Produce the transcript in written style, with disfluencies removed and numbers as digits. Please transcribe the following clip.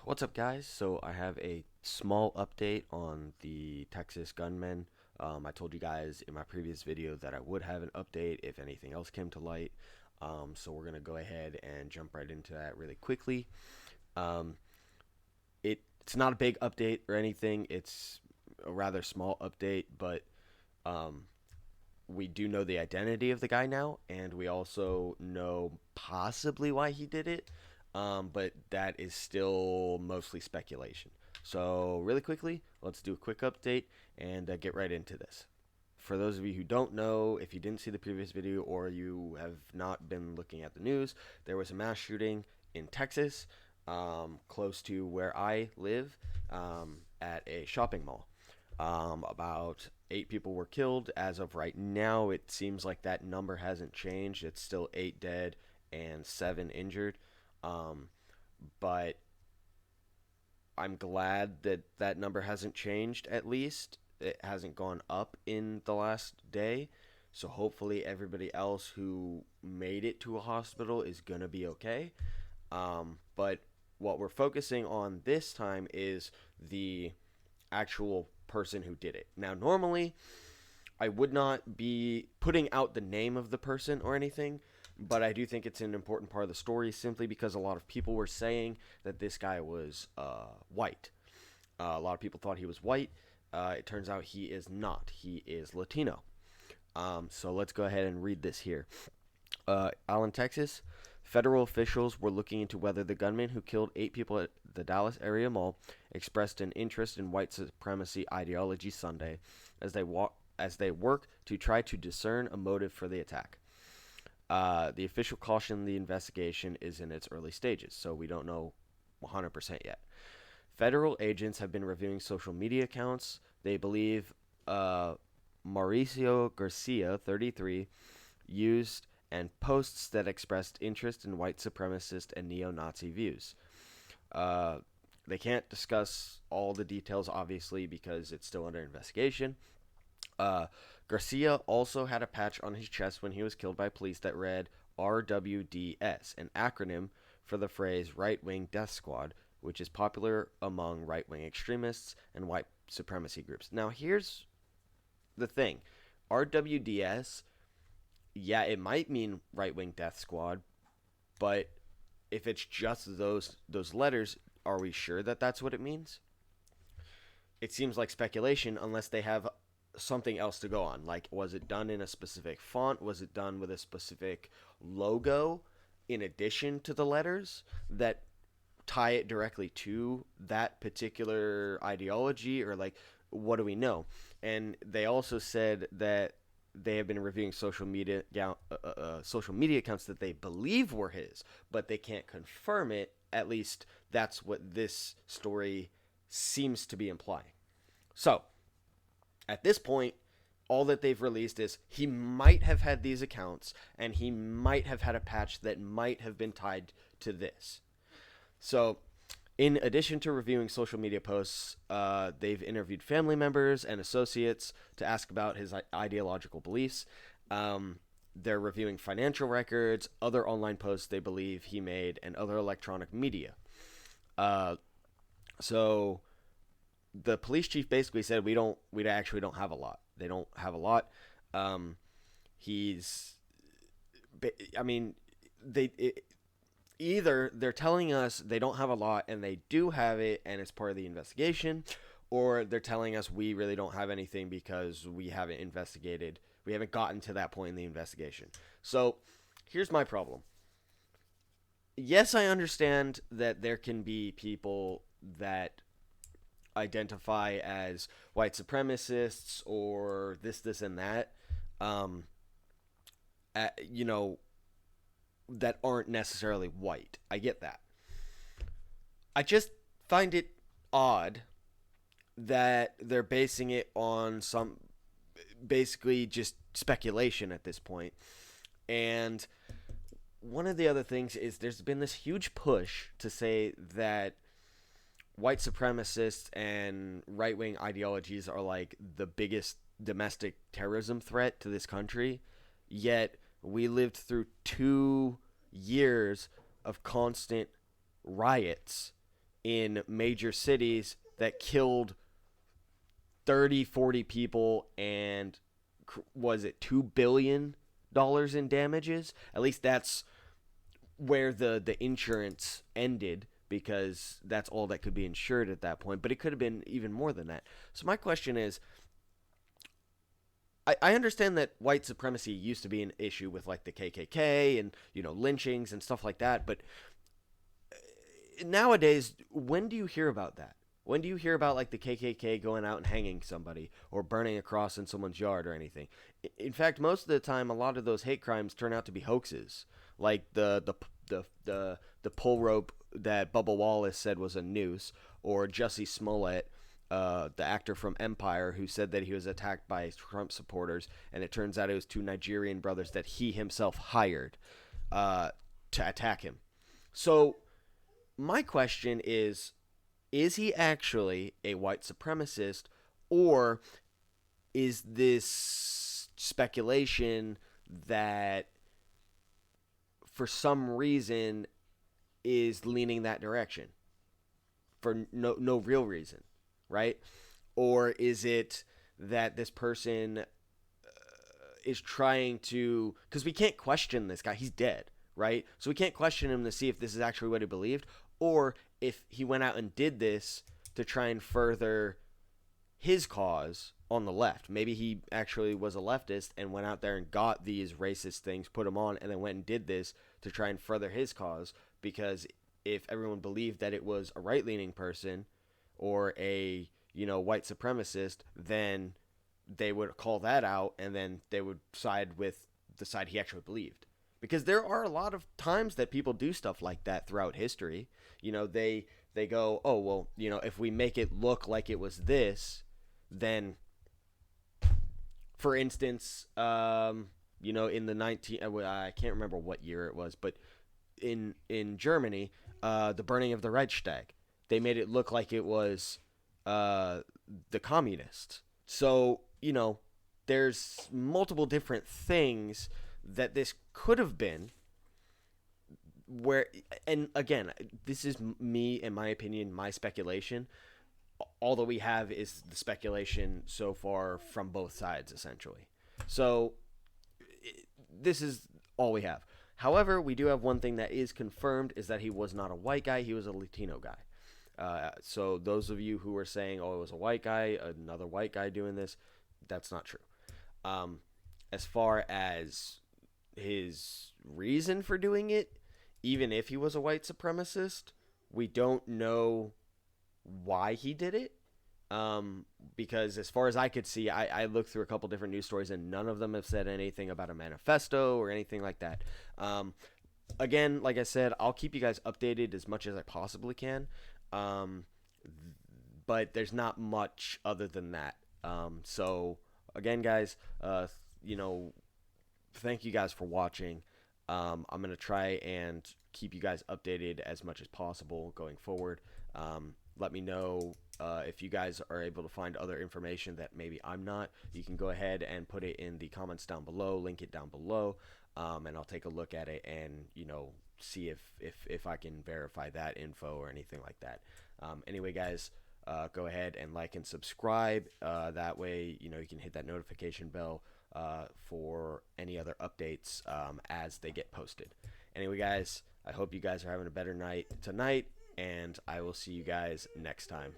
What's up, guys? So I have a small update on the Texas gunmen. I told you guys in my previous video that I would have an update if anything else came to light. So we're gonna go ahead and jump right into that really quickly. Um, it's not a big update or anything. It's a rather small update, but um, we do know the identity of the guy now, and we also know possibly why he did it, but that is still mostly speculation. So, really quickly, let's do a quick update and get right into this. For those of you who don't know, if you didn't see the previous video or you have not been looking at the news, there was a mass shooting in Texas, close to where I live, at a shopping mall. About 8 people were killed. As of right now, it seems like that number hasn't changed. It's still 8 dead and 7 injured. Um, but I'm glad that that number hasn't changed, at least. It hasn't gone up in the last day. So hopefully, everybody else who made it to a hospital is going to be okay. But what we're focusing on this time is the actual person who did it. Now, normally, I would not be putting out the name of the person or anything, but I do think it's an important part of the story simply because a lot of people were saying that this guy was white. A lot of people thought he was white. It turns out he is not. He is Latino. So let's go ahead and read this here. Allen, Texas. Federal officials were looking into whether the gunman who killed 8 people at the Dallas area mall expressed an interest in white supremacy ideology Sunday, as they work to try to discern a motive for the attack. The official cautioned the investigation is in its early stages, so we don't know 100% yet. Federal agents have been reviewing social media accounts. They believe Mauricio Garcia, 33, used and posts that expressed interest in white supremacist and neo-Nazi views. Uh, they can't discuss all the details, obviously, because it's still under investigation. Uh, Garcia also had a patch on his chest when he was killed by police that read RWDS, an acronym for the phrase Right Wing Death Squad, which is popular among right wing extremists and white supremacy groups. Now, here's the thing RWDS, yeah, it might mean Right Wing Death Squad, but if it's just those letters, are we sure that that's what it means? It seems like speculation unless they have something else to go on. Like, was it done in a specific font? Was it done with a specific logo in addition to the letters that tie it directly to that particular ideology? Or, like, what do we know? And they also said that they have been reviewing social media accounts that they believe were his, but they can't confirm it. At least that's what this story seems to be implying. So, at this point, all that they've released is he might have had these accounts and he might have had a patch that might have been tied to this. So, in addition to reviewing social media posts, they've interviewed family members and associates to ask about his ideological beliefs. They're reviewing financial records, other online posts they believe he made, and other electronic media. Uh, so the police chief basically said we actually don't have a lot. They don't have a lot. Um, he's, I mean, they it, either they're telling us they don't have a lot and they do have it and it's part of the investigation, or they're telling us we really don't have anything because we haven't investigated. We haven't gotten to that point in the investigation. So here's my problem. Yes, I understand that there can be people that identify as white supremacists or this, and that, um, you know, that aren't necessarily white. I get that. I just find it odd that they're basing it on some basically just speculation at this point. And one of the other things is there's been this huge push to say that white supremacists and right wing ideologies are like the biggest domestic terrorism threat to this country. Yet we lived through 2 years of constant riots in major cities that killed 30, 40 people and was it $2 billion in damages? At least that's where the insurance ended because that's all that could be insured at that point. But it could have been even more than that. So my question is, I understand that white supremacy used to be an issue with like the KKK and lynchings and stuff like that, but nowadays, when do you hear about that? When do you hear about like the KKK going out and hanging somebody or burning a cross in someone's yard or anything? In fact, most of the time, a lot of those hate crimes turn out to be hoaxes, like the pull rope that Bubba Wallace said was a noose, or Jussie Smollett, the actor from Empire, who said that he was attacked by Trump supporters, and it turns out it was two Nigerian brothers that he himself hired to attack him. So my question is he actually a white supremacist, or is this speculation that for some reason is leaning that direction for no real reason, right? Or is it that this person is trying to, because we can't question this guy, he's dead, right? So we can't question him to see if this is actually what he believed, or if he went out and did this to try and further his cause on the left. Maybe he actually was a leftist and went out there and got these racist things, put them on, and then went and did this to try and further his cause. Because if everyone believed that it was a right-leaning person or a white supremacist, then they would call that out, and then they would side with the side he actually believed. Because there are a lot of times that people do stuff like that throughout history. They go, oh well, if we make it look like it was this, then, for instance, in the 19, I can't remember what year it was, but in Germany, the burning of the Reichstag, they made it look like it was the communists. So there's multiple different things that this could have been, where, and again, this is me, in my opinion, my speculation. All that we have is the speculation so far from both sides, essentially. So this is all we have. However, we do have one thing that is confirmed, is that he was not a white guy, he was a Latino guy. So those of you who are saying, oh, it was a white guy, another white guy doing this, that's not true. As far as his reason for doing it, even if he was a white supremacist, we don't know why he did it. Because as far as I could see, I looked through a couple different news stories and none of them have said anything about a manifesto or anything like that. Again, like I said, I'll keep you guys updated as much as I possibly can. But there's not much other than that. So again, guys, thank you guys for watching. I'm going to try and keep you guys updated as much as possible going forward. Let me know if you guys are able to find other information that maybe I'm not. You can go ahead and put it in the comments down below, link it down below, and I'll take a look at it and, see if I can verify that info or anything like that. Anyway, guys, go ahead and like and subscribe. That way, you can hit that notification bell for any other updates as they get posted. Anyway, guys, I hope you guys are having a better night tonight, and I will see you guys next time.